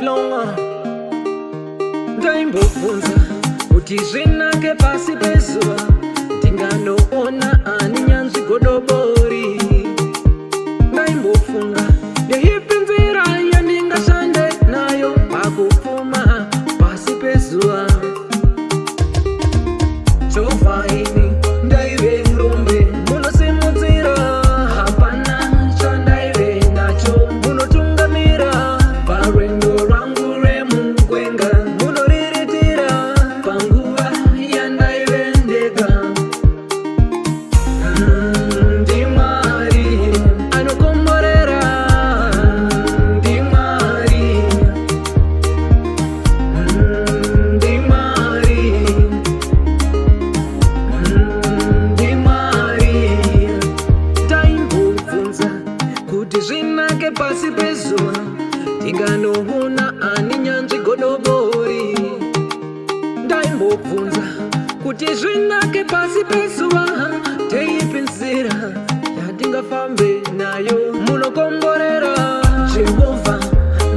live longer. Ndaimbofunza kuti zvinake pasi pezuva, ndinganoona ani nyanzvi godobori. Ndaimbofunga ndeipi nzira yandingashande nayo pakupfuma pasi pezuva. Chovaini ndaive ndombe munosimudzira, hapana chandaive nacho munotungamira. Parwendo rwangu remugwenga munoriritira panguva yandaive ndega. Ndimwari anokomborera, ndimwari, ndimwari, ndimwari. Ndaimbobvunza kuti zvinake pasi pezuva, ndinganoona ani nyanzvi godobori. Ndaimbobvunza kuti zvinake pasi pezuva, ndeipi nzira yandingafambe nayo munokomborera. Jehovha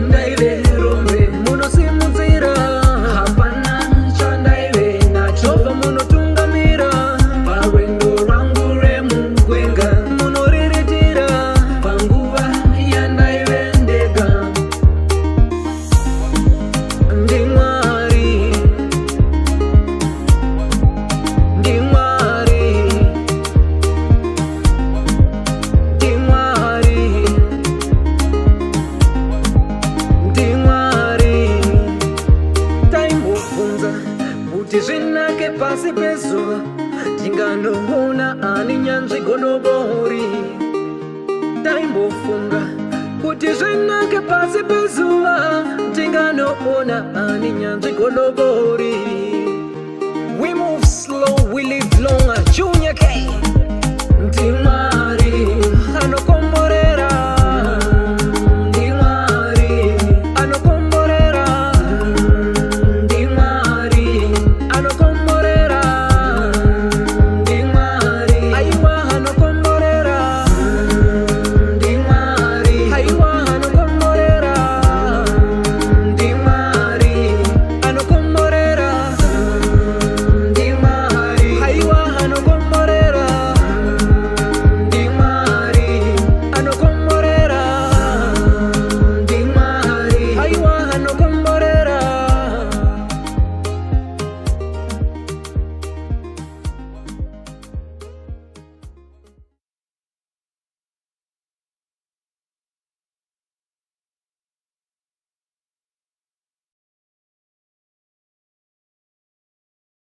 ndaive rombe munosimudzira, hapana chandaive nacho munotungamira. Parwendo rwangu remugwenga munoriritira panguva yandaive ndega. Ndimwari, ndimwari, ndimwari, ndimwari. Ndaimbobvunza kuti zvinake pasi pezuva, ndinganoona ani nyanzvi godobori. Ndaimbofunga kuti zvinake pasi pezuva, ndinganoona ani nyanzvi godobori. We move slow, we live longer. Junior K.